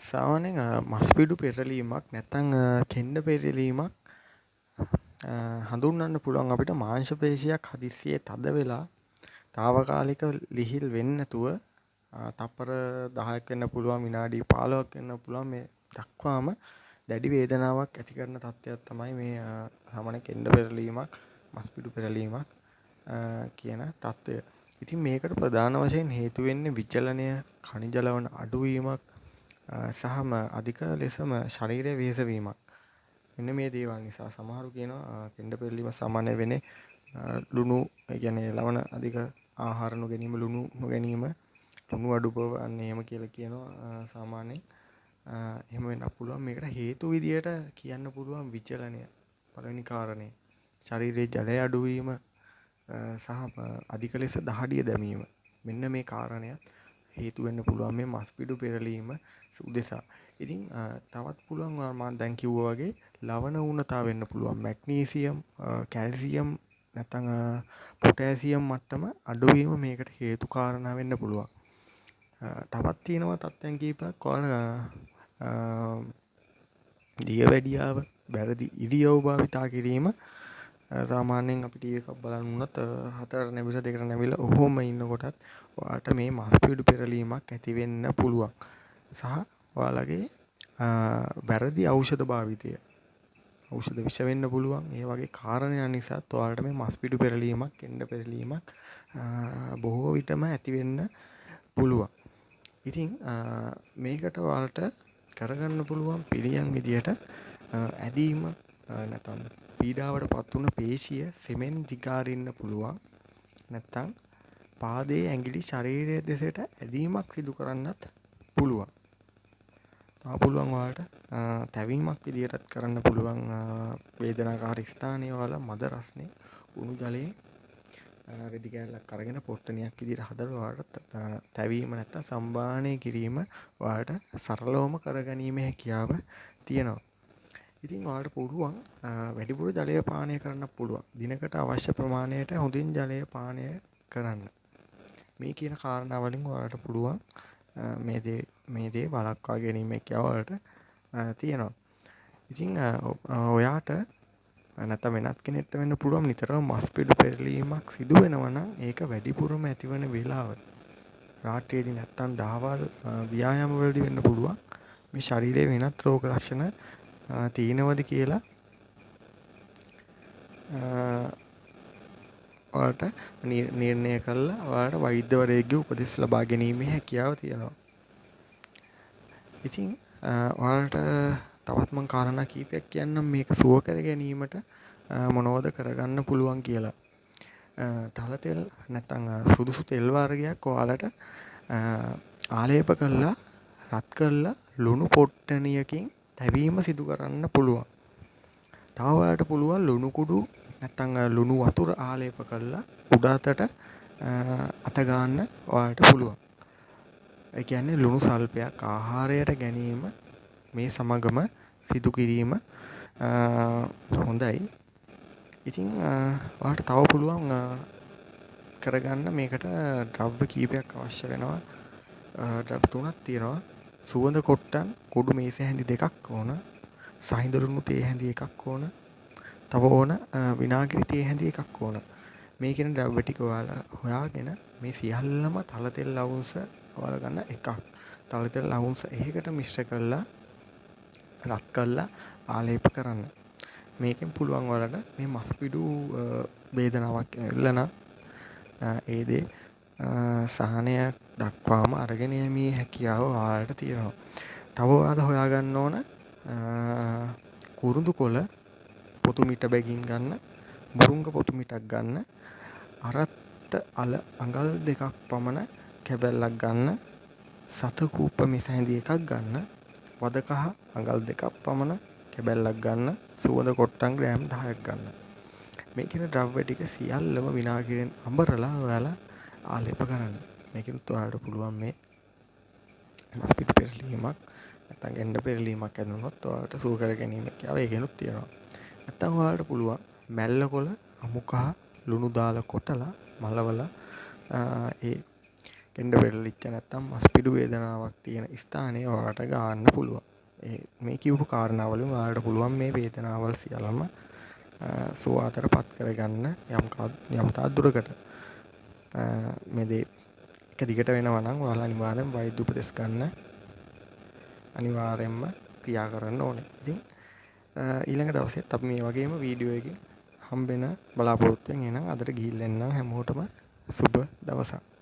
සාමාන්‍යයෙන් මස්පිඩු පෙරලීමක් නැත්නම් කෙන්ඩ පෙරලීමක් හඳුන්වන්න පුළුවන් අපිට මාංශ පේශියක් හදිස්සියේ තද වෙලා తాවකාලික ලිහිල් වෙන්නේ නැතුව තප්පර 10ක් වෙන්න පුළුවන් විනාඩි 15ක් වෙන්න පුළුවන් මේ දක්වාම දැඩි වේදනාවක් ඇති කරන තත්ත්වයක් තමයි මේ සාමාන්‍ය කෙන්ඩ පෙරලීමක් මස්පිඩු පෙරලීමක් කියන තත්ත්වය. ඉතින් මේකට ප්‍රධාන වශයෙන් හේතු වෙන්නේ විචලනය khනිජ ලවණ අඩුවීමක් සහම අධික ලෙසම ශරීරයේ වෙහෙසවීමක්. මෙන්න මේ දේවල් නිසා සමහරු කියනවා කෙන්ඩ පෙරලීම සාමාන්‍ය වෙන්නේ ලුණු ඒ කියන්නේ ලවණ අධික ආහාර නොගැනීම ලුණු නොගැනීම ලුණු අඩු බව අන්න එහෙම කියලා කියනවා සාමාන්‍යයෙන්. එහෙම වෙන්න පුළුවන්. මේකට හේතු විදියට කියන්න පුළුවන් විචලනය පළවෙනි කාරණේ. ශරීරයේ ජලය අඩුවීම සහ අධික ලෙස දහඩිය දැමීම. මෙන්න මේ කාරණයක් හේතු වෙන්න පුළුවන් මේ මස්පිඩු පෙරලීම උදෙසා. ඉතින් තවත් පුළුවන් මම දැන් කිව්වා වගේ ලවණ ඌනතාව වෙන්න පුළුවන්. මැග්නීසියම්, කැල්සියම් නැත්නම් පොටෑසියම් මට්ටම අඩුවීම මේකට හේතු කාරණා වෙන්න පුළුවන්. තවත් තියෙනවා තත්ත්වයන් කීපයක්. ඔයාලා දියවැඩියාව, වැරදි ඉරියව් භාවිතා කිරීම සාමාන්‍යයෙන් අපි ටීවී එකක් බලන්න වුණත් 4ට නැවිලා 2ට නැවිලා ඔහොම ඉන්නකොටත් ඔයාලට මේ මස්පිඩු පෙරලීමක් ඇති වෙන්න පුළුවන්. සහ ඔයාලගේ වැරදි ඖෂධ භාවිතය ඖෂධ විෂ වෙන්න පුළුවන්. ඒ වගේ කාරණා නිසාත් ඔයාලට මේ මස්පිඩු පෙරලීමක්, කෙන්ඩ පෙරලීමක් බොහෝ විටම ඇති වෙන්න පුළුවන්. ඉතින් මේකට ඔයාලට කරගන්න පුළුවන් පිළියම් විදියට ඇදීම නැත්නම් පීඩාවට පත් වුණ පේශිය සෙමෙන් දිගාරින්න පුළුවන්. නැත්නම් පාදයේ ඇඟිලි ශරීරයේ දෙසට ඇදීමක් සිදු කරන්නත් පුළුවන්. තව පුළුවන් ඔයාලට තැවීමක් විදියටත් කරන්න පුළුවන්. වේදනාකාරී ස්ථානයේ වල මද රස්නේ උණු ජලයේ රෙදි කෑල්ලක් අරගෙන පොට්ටනියක් විදියට හදලා ඔයාලට තැවීම නැත්නම් සම්බාහනය කිරීම ඔයාලට සරලවම කරගැනීමේ හැකියාව තියෙනවා. ඉතින් ඔයාලට පුළුවන් වැඩිපුර ජලය පානය කරන්න පුළුවන්. දිනකට අවශ්‍ය ප්‍රමාණයට හොඳින් ජලය පානය කරන්න. මේ කියන කාරණා වලින් ඔයාලට පුළුවන් මේ දේ වළක්වා ගැනීමේ හැකියාව ඔයාලට තියෙනවා. ඉතින් ඔයාට නැත්නම් වෙනත් කෙනෙක්ට වෙන්න පුළුවන් නිතරම මස්පිඩු පෙරලීමක් සිදු වෙනවා නම් ඒක වැඩිපුරම ඇතිවන වෙලාව රාත්‍රියේදී නැත්නම් දහවල් ව්‍යායාම වලදී වෙන්න පුළුවන්. මේ ශරීරයේ වෙනත් රෝග ලක්ෂණ තියෙනවද කියලා ඔයාලට නිර්ණය කළා ඔයාලට වෛද්‍යවරයෙකුගේ උපදෙස් ලබා ගැනීමේ හැකියාව තියෙනවා. ඉතින් ඔයාලට තවත් මම කාරණා කීපයක් කියන්නම් මේක සුව කර ගැනීමට මොනවද කරගන්න පුළුවන් කියලා. තල තෙල් නැත්නම් සුදුසු තෙල් වර්ගයක් ඔයාලට ආලේප කරලා රත් කරලා ලුණු පොට්ටනියකින් තැවීම සිදු කරන්න පුළුවන්. තව ඔයාලට පුළුවන් ලුණු කුඩු නැත්නම් ලුණු වතුර ආලේප කරලා උඩ අතට අත ගන්න ඔයාලට පුළුවන්. ඒ කියන්නේ ලුණු සල්පයක් ආහාරයට ගැනීම මේ සමගම සිදු කිරීම හොඳයි. ඉතින් ඔයාලට තව පුළුවන් කරගන්න මේකට ද්‍රව්‍ය කීපයක් අවශ්‍ය වෙනවා. ද්‍රව්‍ය තුනක් තියෙනවා. සුවඳ කොට්ටන් කුඩු මේස හැඳි 2ක් ඕන. සහිඳ ලුණු තේ හැඳි 1ක් ඕන. තව ඕන විනාගිරි තේ හැඳි 1ක් ඕන. මේ කියන ද්‍රව්‍ය ටික ඔයාලා හොයාගෙන මේ සියල්ලම තල තෙල් අවුන්ස ඔයාලා ගන්න එකක්. තල තෙල් අවුන්ස එකකට මිශ්‍ර කරලා රත් කරලා ආලේප කරන්න. මේකෙන් පුළුවන් ඔයාලට මේ මස්පිඩු වේදනාවක් එල්ලන ඒ දේ සහනයක් දක්වාම අරගෙන යීමේ හැකියාව ඔයාලට තියෙනවා. තව ඔයාලා හොයාගන්න ඕන කුරුඳු කොළ පොතු මිට බැගින් ගන්න, මුරුංග පොතු මිටක් ගන්න, අරත්ත අල අඟල් 2ක් පමණ කැබැල්ලක් ගන්න, සතකූප මිස හැඳි 1ක් ගන්න, වදකහ අඟල් 2ක් පමණ කැබැල්ලක් ගන්න, සුවඳ කොට්ටන් ග්‍රෑම් 10ක් ගන්න. මේ කියන ද්‍රව්‍ය ටික සියල්ලම විනාගිරියෙන් අඹරලා ඔයාලා ආලේප කරන්න. මේකෙනුත් ඔයාලට පුළුවන් මේ මස්පිඩු පෙරලීමක් නැත්නම් කෙන්ඩ පෙරලීමක් ඇතිවුණොත් ඔයාලට සුව කර ගැනීම හැකියාව ඒකෙනුත් තියෙනවා. නැත්නම් ඔයාලට පුළුවන් මැල්ලකොළ අමු කහ ලුණු දාලා කොටලා මලවලා ඒ කෙන්ඩ පෙරලිච්ච නැත්තම් මස්පිඩු වේදනාවක් තියෙන ස්ථානයේ ඔයාලට ගන්න පුළුවන්. මේ කියපු කාරණාවලින් ඔයාලට පුළුවන් මේ වේදනාවල් සියල්ලම සුවාතට පත් කරගන්න යම් තාක් දුරකට. මේ දේ එක දිගට වෙනවා නම් ඔයාලා අනිවාර්යෙන් වෛද්‍ය උපදෙස් ගන්න අනිවාර්යෙන්ම ක්‍රියා කරන්න ඕනේ. ඉතින් ඊළඟ දවසෙත් අපි මේ වගේම වීඩියෝ එකකින් හම්බෙන බලාපොරොත්තු වෙන. එහෙනම් අදට ගිහිල්ලා එන්නම් හැමෝටම සුබ දවසක්.